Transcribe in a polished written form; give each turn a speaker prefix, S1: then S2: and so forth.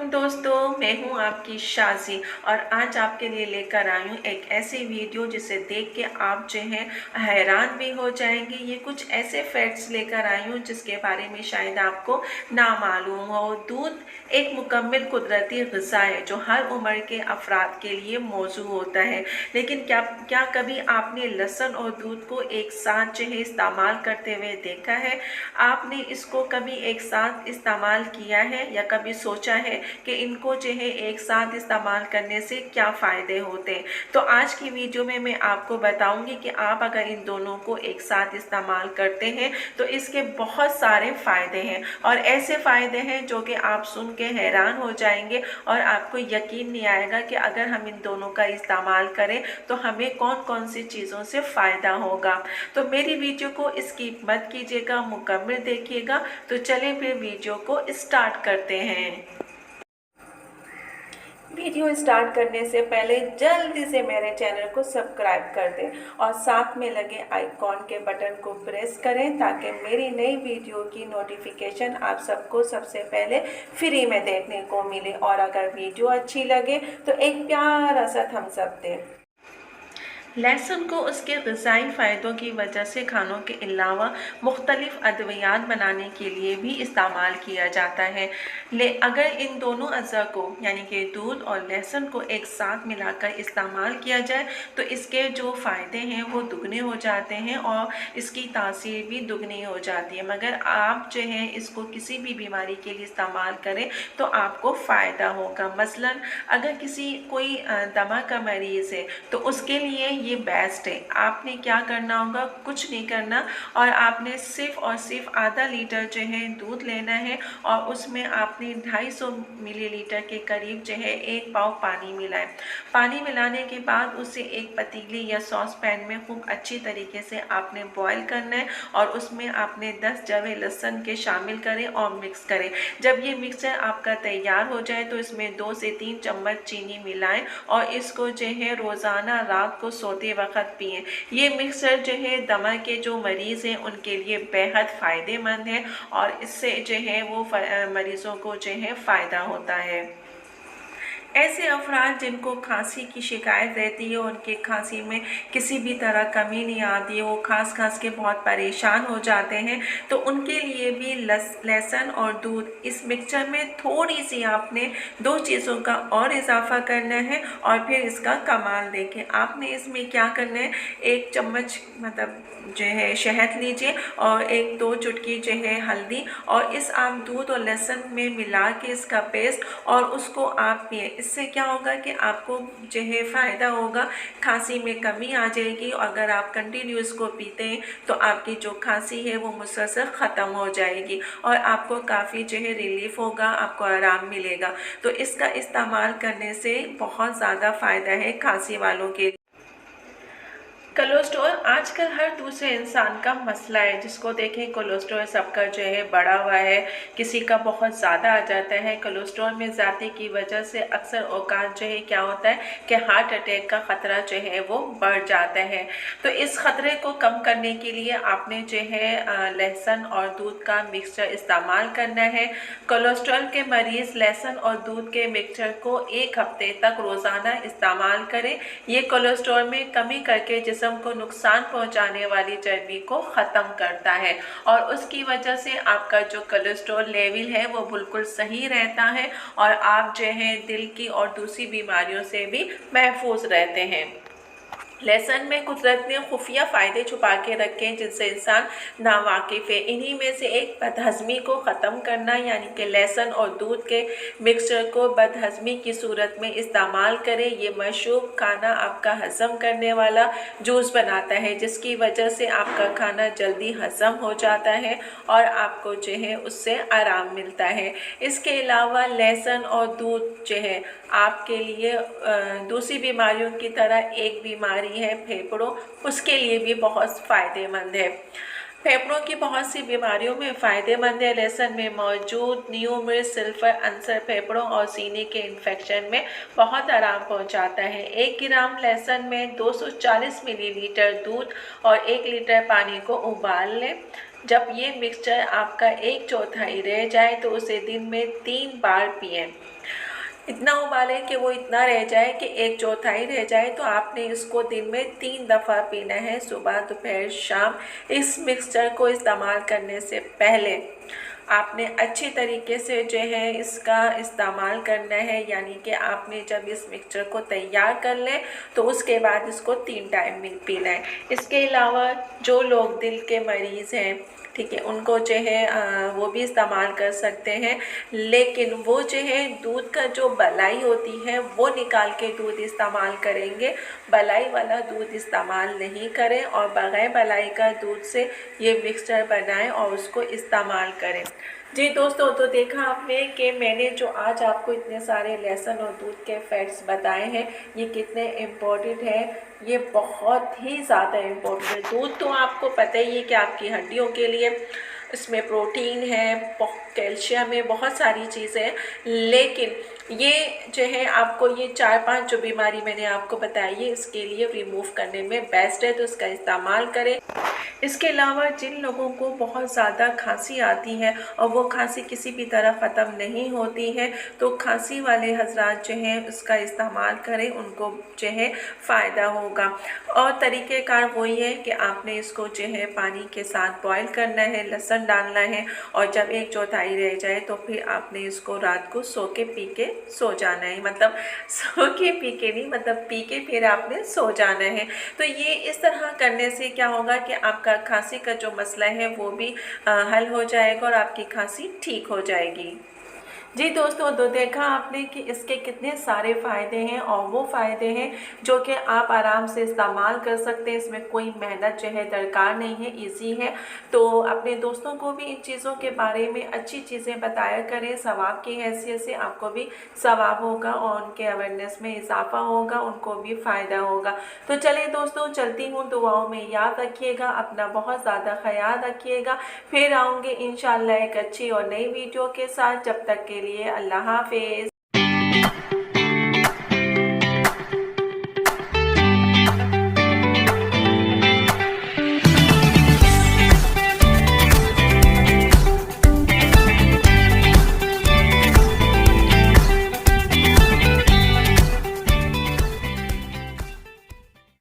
S1: वालेकुम दोस्तों, मैं हूं आपकी शाज़ी और आज आपके लिए लेकर आई हूं एक ऐसी वीडियो जिसे देख के आप जो हैं हैरान भी हो जाएंगे। ये कुछ ऐसे फैक्ट्स लेकर आई हूं जिसके बारे में शायद आपको ना मालूम हो। दूध एक मुकम्मल कुदरती ग़िज़ा है जो हर उम्र के अफराद के लिए मौजूद होता है। लेकिन क्या कभी आपने लहसुन और दूध को एक साथ जो है इस्तेमाल करते हुए देखा है? आपने इसको कभी एक साथ इस्तेमाल किया है या कभी सोचा है कि इनको जो है एक साथ इस्तेमाल करने से क्या फ़ायदे होते हैं? तो आज की वीडियो में मैं आपको बताऊंगी कि आप अगर इन दोनों को एक साथ इस्तेमाल करते हैं तो इसके बहुत सारे फ़ायदे हैं और ऐसे फ़ायदे हैं जो कि आप सुन के हैरान हो जाएंगे और आपको यकीन नहीं आएगा कि अगर हम इन दोनों का इस्तेमाल करें तो हमें कौन कौन सी चीज़ों से फ़ायदा होगा। तो मेरी वीडियो को स्किप मत कीजिएगा, मुकम्मल देखिएगा। तो चलें फिर वीडियो को स्टार्ट करते हैं। वीडियो स्टार्ट करने से पहले जल्दी से मेरे चैनल को सब्सक्राइब कर दें और साथ में लगे आइकॉन के बटन को प्रेस करें ताकि मेरी नई वीडियो की नोटिफिकेशन आप सबको सबसे पहले फ्री में देखने को मिले। और अगर वीडियो अच्छी लगे तो एक प्यारा सा थम्स अप दें। लहसुन को उसके ग़िज़ाई फ़ायदों की वजह से खानों के अलावा मुख्तलिफ़ अद्वियात बनाने के लिए भी इस्तेमाल किया जाता है। अगर इन दोनों अज़ा को यानी कि दूध और लहसुन को एक साथ मिलाकर इस्तेमाल किया जाए तो इसके जो फ़ायदे हैं वो दुगने हो जाते हैं और इसकी तासीर भी दुगनी हो जाती है। मगर आप जो है इसको किसी भी बीमारी के लिए इस्तेमाल करें तो आपको फ़ायदा होगा। मसलन अगर कोई दमा का मरीज़ है तो उसके लिए ये बेस्ट है। आपने क्या करना होगा, कुछ नहीं करना और आपने सिर्फ और सिर्फ आधा लीटर जो है दूध लेना है और उसमें आपने 250 मिलीलीटर के करीब जो है 1 पाव पानी मिलाएं। पानी मिलाने के बाद उसे एक पतीली या सॉस पैन में खूब अच्छी तरीके से आपने बॉईल करना है और उसमें आपने 10 जवे लहसुन के शामिल करें और मिक्स करें। जब ये मिक्सचर आपका तैयार हो जाए तो इसमें 2 से 3 चम्मच चीनी मिलाएं और इसको जो है रोज़ाना रात को सोते वक्त पिएं। ये मिक्सचर जो है दमा के जो मरीज़ हैं उनके लिए बेहद फ़ायदेमंद है और इससे जो है वो मरीज़ों को जो है फ़ायदा होता है। ऐसे अफराद जिनको खांसी की शिकायत रहती है, उनके खांसी में किसी भी तरह कमी नहीं आती है, वो खांस के बहुत परेशान हो जाते हैं, तो उनके लिए भी लहसुन और दूध इस मिक्सचर में थोड़ी सी आपने 2 चीज़ों का और इजाफा करना है और फिर इसका कमाल देखें। आपने इसमें क्या करना है, 1 चम्मच मतलब जो है शहद लीजिए और 1-2 चुटकी जो है हल्दी और इस आप दूध और लहसुन में मिला के इसका पेस्ट और उसको आप पिए। इससे क्या होगा कि आपको जो है फ़ायदा होगा, खांसी में कमी आ जाएगी। अगर आप कंटिन्यू इसको पीते हैं तो आपकी जो खांसी है वो मुसलसल ख़त्म हो जाएगी और आपको काफ़ी जो है रिलीफ होगा, आपको आराम मिलेगा। तो इसका इस्तेमाल करने से बहुत ज़्यादा फ़ायदा है खांसी वालों के। कोलेस्ट्रॉल आजकल हर दूसरे इंसान का मसला है। जिसको देखें कोलेस्ट्रॉल सबका जो है बढ़ा हुआ है, किसी का बहुत ज़्यादा आ जाता है। कोलेस्ट्रॉल में ज़्यादती की वजह से अक्सर औकात जो है क्या होता है कि हार्ट अटैक का ख़तरा जो है वो बढ़ जाता है। तो इस ख़तरे को कम करने के लिए आपने जो है लहसुन और दूध का मिक्सचर इस्तेमाल करना है। कोलेस्ट्रॉल के मरीज़ लहसुन और दूध के मिक्सचर को 1 हफ्ते तक रोज़ाना इस्तेमाल करें। ये कोलेस्ट्रॉल में कमी करके जिसम को नुकसान पहुंचाने वाली चर्बी को ख़त्म करता है और उसकी वजह से आपका जो कोलेस्ट्रॉल लेवल है वो बिल्कुल सही रहता है और आप जो है दिल की और दूसरी बीमारियों से भी महफूज रहते हैं। लहसुन में कुदरत ने खुफिया फ़ायदे छुपा के रखे हैं जिनसे इंसान नावाकिफ़ है। इन्हीं में से एक बदहज़मी को ख़त्म करना, यानी कि लहसुन और दूध के मिक्सचर को बदहज़मी की सूरत में इस्तेमाल करें। ये मशरूब खाना आपका हज़म करने वाला जूस बनाता है जिसकी वजह से आपका खाना जल्दी हज़म हो जाता है और आपको जो है उससे आराम मिलता है। इसके अलावा लहसुन और दूध जो है आपके लिए दूसरी बीमारियों की तरह एक बीमारी है फेफड़ों, उसके लिए भी बहुत फ़ायदेमंद है। फेफड़ों की बहुत सी बीमारियों में फ़ायदेमंद है। लहसुन में मौजूद नियोमिर सल्फर अंसर फेफड़ों और सीने के इन्फेक्शन में बहुत आराम पहुंचाता है। 1 ग्राम लहसुन में 240 मिलीलीटर दूध और 1 लीटर पानी को उबाल लें। जब ये मिक्सचर आपका 1/4 रह जाए तो उसे दिन में 3 बार पिएं। इतना उबालें कि वो इतना रह जाए कि 1/4 रह जाए, तो आपने इसको दिन में 3 दफ़ा पीना है, सुबह दोपहर शाम। इस मिक्सचर को इस्तेमाल करने से पहले आपने अच्छी तरीके से जो है इसका इस्तेमाल करना है, यानी कि आपने जब इस मिक्सचर को तैयार कर लें तो उसके बाद इसको 3 टाइम में पीना है। इसके अलावा जो लोग दिल के मरीज़ हैं, ठीक है, उनको जो है वो भी इस्तेमाल कर सकते हैं, लेकिन वो जो है दूध का जो बलाई होती है वो निकाल के दूध इस्तेमाल करेंगे, बलाई वाला दूध इस्तेमाल नहीं करें और बग़ैर बलाई का दूध से ये मिक्सचर बनाएं और उसको इस्तेमाल करें। जी दोस्तों, तो देखा आपने कि मैंने जो आज आपको इतने सारे लहसुन और दूध के फैक्ट्स बताए हैं, ये कितने इम्पोर्टेंट है। ये बहुत ही ज़्यादा इम्पोर्टेंट है। दूध तो आपको पता ही है कि आपकी हड्डियों के लिए, इसमें प्रोटीन है, कैल्शियम है, बहुत सारी चीज़ें हैं, लेकिन ये जो है आपको ये 4-5 जो बीमारी मैंने आपको बताई है इसके लिए रिमूव करने में बेस्ट है, तो इसका इस्तेमाल करें। इसके अलावा जिन लोगों को बहुत ज़्यादा खांसी आती है और वो खांसी किसी भी तरह ख़त्म नहीं होती है, तो खांसी वाले हजरात जो हैं उसका इस्तेमाल करें, उनको जो है फ़ायदा होगा। और तरीक़ेकार वही है कि आपने इसको जो है पानी के साथ बॉईल करना है, लहसुन डालना है और जब 1/4 रह जाए तो फिर आपने इसको रात को सो के पी के सो जाना है, मतलब सो के पी के नहीं, मतलब पी के फिर आपने सो जाना है। तो ये इस तरह करने से क्या होगा कि आपका खांसी का जो मसला है वो भी हल हो जाएगा और आपकी खांसी ठीक हो जाएगी। जी दोस्तों, तो देखा आपने कि इसके कितने सारे फ़ायदे हैं और वो फ़ायदे हैं जो कि आप आराम से इस्तेमाल कर सकते हैं। इसमें कोई मेहनत जो है दरकार नहीं है, इजी है। तो अपने दोस्तों को भी इन चीज़ों के बारे में अच्छी चीज़ें बताया करें, सवाब की हैसियत से आपको भी सवाब होगा और उनके अवेयरनेस में इजाफा होगा, उनको भी फ़ायदा होगा। तो चलिए दोस्तों, चलती हूँ, दुआओं में याद रखिएगा, अपना बहुत ज़्यादा ख्याल रखिएगा। फिर आऊँगी इंशाअल्लाह एक अच्छी और नई वीडियो के साथ। जब तक के लिए अल्लाह हाफिज़।